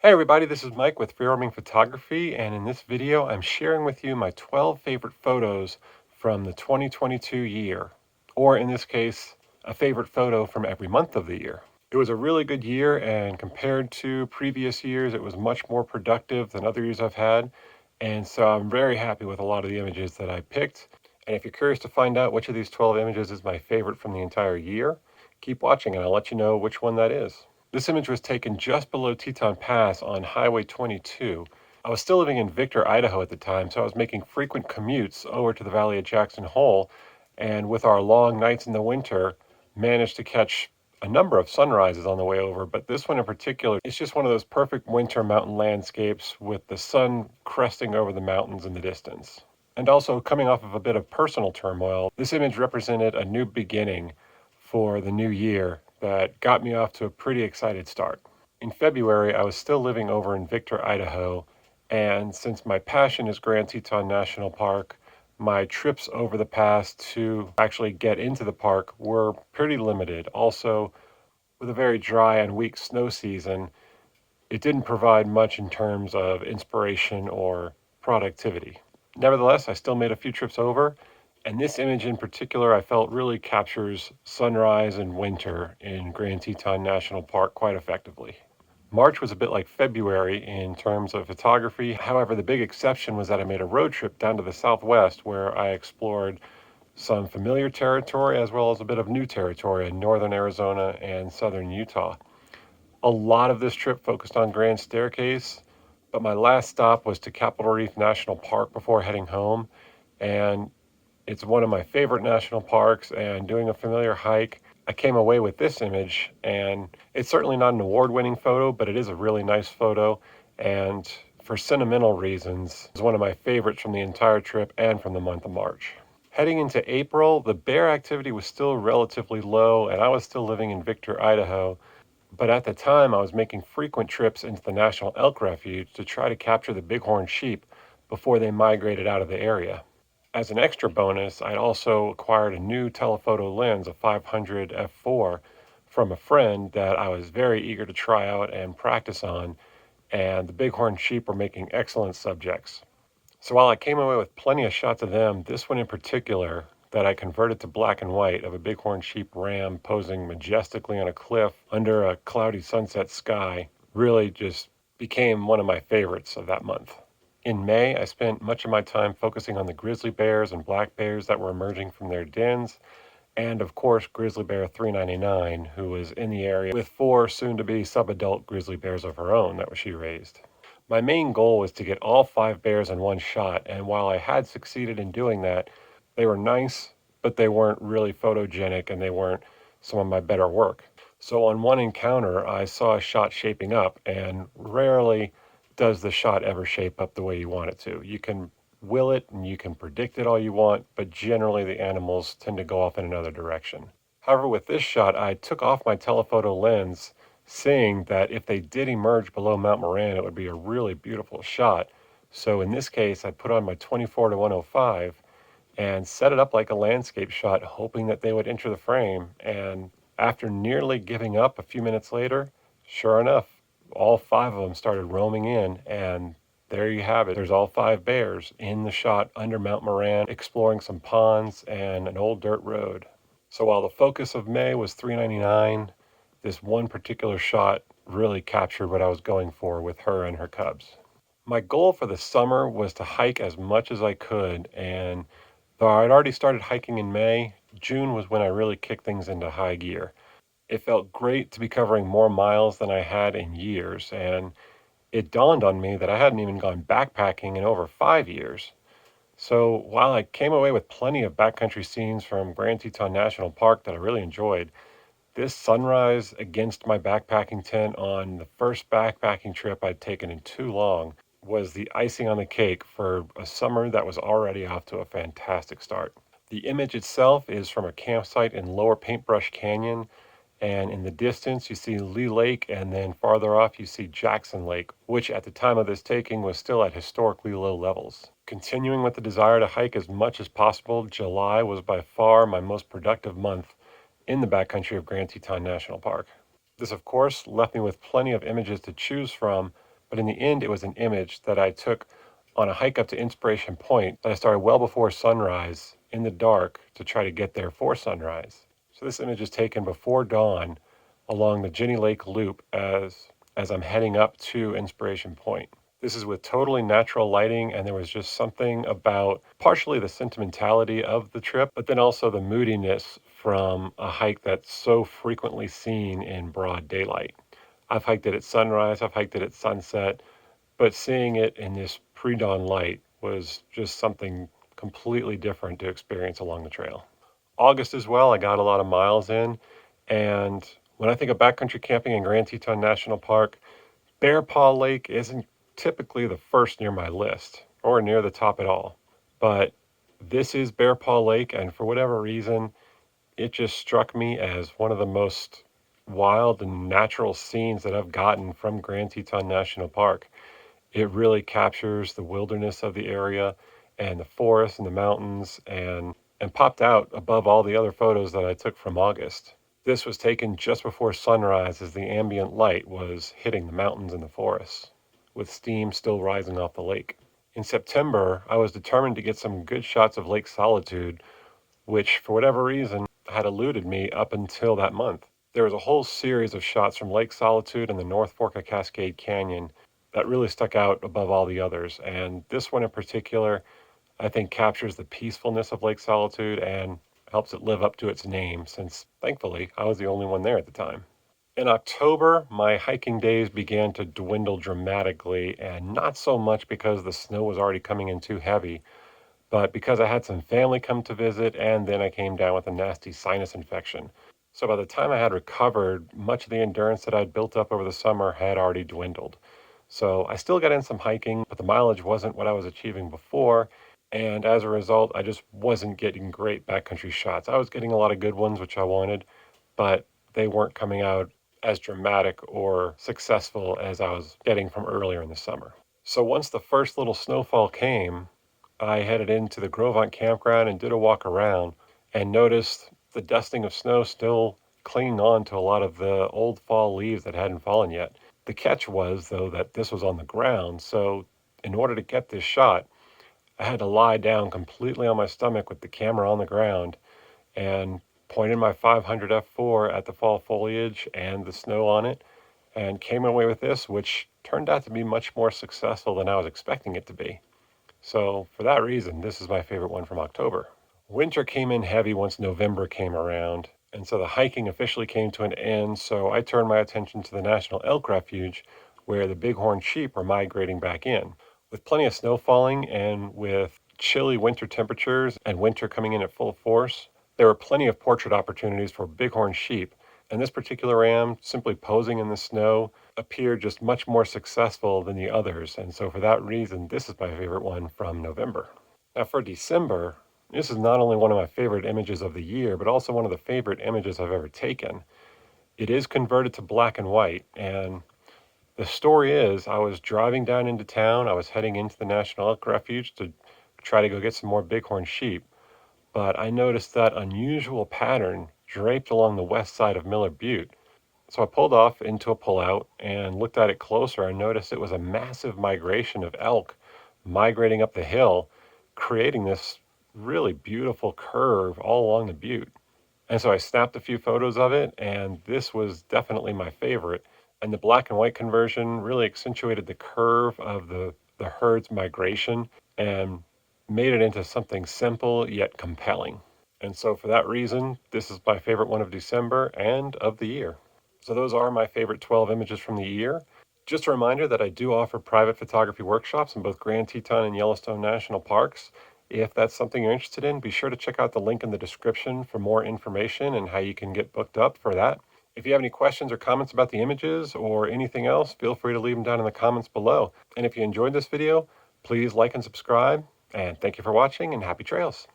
Hey everybody, this is Mike with Free Roaming Photography, and in this video I'm sharing with you my 12 favorite photos from the 2022 year, or in this case, a favorite photo from every month of the year. It was a really good year, and compared to previous years, it was much more productive than other years I've had, and so I'm very happy with a lot of the images that I picked. And if you're curious to find out which of these 12 images is my favorite from the entire year, keep watching and I'll let you know which one that is. This image was taken just below Teton Pass on Highway 22. I was still living in Victor, Idaho at the time, so I was making frequent commutes over to the Valley of Jackson Hole, and with our long nights in the winter, managed to catch a number of sunrises on the way over, but this one in particular, it's just one of those perfect winter mountain landscapes with the sun cresting over the mountains in the distance. And also, coming off of a bit of personal turmoil, this image represented a new beginning for the new year that got me off to a pretty excited start. In February, I was still living over in Victor, Idaho, and since my passion is Grand Teton National Park, my trips over the pass to actually get into the park were pretty limited. Also, with a very dry and weak snow season, it didn't provide much in terms of inspiration or productivity. Nevertheless, I still made a few trips over, and this image in particular I felt really captures sunrise and winter in Grand Teton National Park quite effectively. March was a bit like February in terms of photography. However, the big exception was that I made a road trip down to the southwest where I explored some familiar territory as well as a bit of new territory in northern Arizona and southern Utah. A lot of this trip focused on Grand Staircase, but my last stop was to Capitol Reef National Park before heading home, and it's one of my favorite national parks, and doing a familiar hike, I came away with this image, and it's certainly not an award-winning photo, but it is a really nice photo, and for sentimental reasons, it's one of my favorites from the entire trip and from the month of March. Heading into April, the bear activity was still relatively low, and I was still living in Victor, Idaho, but at the time I was making frequent trips into the National Elk Refuge to try to capture the bighorn sheep before they migrated out of the area. As an extra bonus, I'd also acquired a new telephoto lens, a 500 f4, from a friend that I was very eager to try out and practice on, and the bighorn sheep were making excellent subjects. So while I came away with plenty of shots of them, this one in particular that I converted to black and white of a bighorn sheep ram posing majestically on a cliff under a cloudy sunset sky really just became one of my favorites of that month. In May, I spent much of my time focusing on the grizzly bears and black bears that were emerging from their dens, and of course grizzly bear 399, who was in the area with four soon-to-be sub-adult grizzly bears of her own that she raised. My main goal was to get all five bears in one shot, and while I had succeeded in doing that, they were nice, but they weren't really photogenic and they weren't some of my better work. So on one encounter, I saw a shot shaping up, and rarely does the shot ever shape up the way you want it to. You can will it and you can predict it all you want, but generally the animals tend to go off in another direction. However, with this shot, I took off my telephoto lens, seeing that if they did emerge below Mount Moran, it would be a really beautiful shot. So in this case, I put on my 24 to 105 and set it up like a landscape shot, hoping that they would enter the frame. And after nearly giving up a few minutes later, sure enough, all five of them started roaming in, and there you have it. There's all five bears in the shot under Mount Moran, exploring some ponds and an old dirt road. So while the focus of May was 399, this one particular shot really captured what I was going for with her and her cubs. My goal for the summer was to hike as much as I could, and though I'd already started hiking in May, June was when I really kicked things into high gear. It felt great to be covering more miles than I had in years, and it dawned on me that I hadn't even gone backpacking in over 5 years. So while I came away with plenty of backcountry scenes from Grand Teton National Park that I really enjoyed, this sunrise against my backpacking tent on the first backpacking trip I'd taken in too long was the icing on the cake for a summer that was already off to a fantastic start. The image itself is from a campsite in Lower Paintbrush Canyon, and in the distance you see Lee Lake, and then farther off you see Jackson Lake, which at the time of this taking was still at historically low levels. Continuing with the desire to hike as much as possible, July was by far my most productive month in the backcountry of Grand Teton National Park. This, of course, left me with plenty of images to choose from, But in the end, it was an image that I took on a hike up to Inspiration Point that I started well before sunrise in the dark to try to get there for sunrise. So this image is taken before dawn along the Jenny Lake Loop as I'm heading up to Inspiration Point. This is with totally natural lighting, and there was just something about partially the sentimentality of the trip, but then also the moodiness from a hike that's so frequently seen in broad daylight. I've hiked it at sunrise, I've hiked it at sunset, but seeing it in this pre-dawn light was just something completely different to experience along the trail. August as well, I got a lot of miles in, and when I think of backcountry camping in Grand Teton National Park, Bear Paw Lake isn't typically the first near my list or near the top at all. But this is Bear Paw Lake, and for whatever reason, it just struck me as one of the most wild and natural scenes that I've gotten from Grand Teton National Park. It really captures the wilderness of the area and the forest and the mountains and popped out above all the other photos that I took from August. This was taken just before sunrise as the ambient light was hitting the mountains and the forests, with steam still rising off the lake. In September, I was determined to get some good shots of Lake Solitude, which for whatever reason had eluded me up until that month. There was a whole series of shots from Lake Solitude and the North Fork of Cascade Canyon that really stuck out above all the others, and this one in particular I think captures the peacefulness of Lake Solitude and helps it live up to its name, since thankfully I was the only one there at the time. In October, my hiking days began to dwindle dramatically, and not so much because the snow was already coming in too heavy, but because I had some family come to visit, and then I came down with a nasty sinus infection. So by the time I had recovered, much of the endurance that I'd built up over the summer had already dwindled. So I still got in some hiking, but the mileage wasn't what I was achieving before. And as a result, I just wasn't getting great backcountry shots. I was getting a lot of good ones, which I wanted, but they weren't coming out as dramatic or successful as I was getting from earlier in the summer. So once the first little snowfall came, I headed into the Grovont campground and did a walk around and noticed the dusting of snow still clinging on to a lot of the old fall leaves that hadn't fallen yet. The catch was, though, that this was on the ground, so in order to get this shot, I had to lie down completely on my stomach with the camera on the ground and pointed my 500 f4 at the fall foliage and the snow on it, and came away with this, which turned out to be much more successful than I was expecting it to be. So for that reason, this is my favorite one from October. Winter came in heavy once November came around, and so the hiking officially came to an end, so I turned my attention to the National Elk Refuge, where the bighorn sheep are migrating back in. With plenty of snow falling and with chilly winter temperatures and winter coming in at full force, there were plenty of portrait opportunities for bighorn sheep, and this particular ram, simply posing in the snow, appeared just much more successful than the others, and so for that reason, this is my favorite one from November. Now for December, this is not only one of my favorite images of the year, but also one of the favorite images I've ever taken. It is converted to black and white, and the story is I was driving down into town. I was heading into the National Elk Refuge to try to go get some more bighorn sheep, but I noticed that unusual pattern draped along the west side of Miller Butte. So I pulled off into a pullout and looked at it closer and noticed it was a massive migration of elk migrating up the hill, creating this really beautiful curve all along the butte. And so I snapped a few photos of it, and this was definitely my favorite. And the black and white conversion really accentuated the curve of the herd's migration and made it into something simple yet compelling. And so for that reason, this is my favorite one of December and of the year. So those are my favorite 12 images from the year. Just a reminder that I do offer private photography workshops in both Grand Teton and Yellowstone National Parks. If that's something you're interested in, be sure to check out the link in the description for more information and how you can get booked up for that. If you have any questions or comments about the images or anything else, feel free to leave them down in the comments below. And if you enjoyed this video, please like and subscribe. And thank you for watching, and happy trails.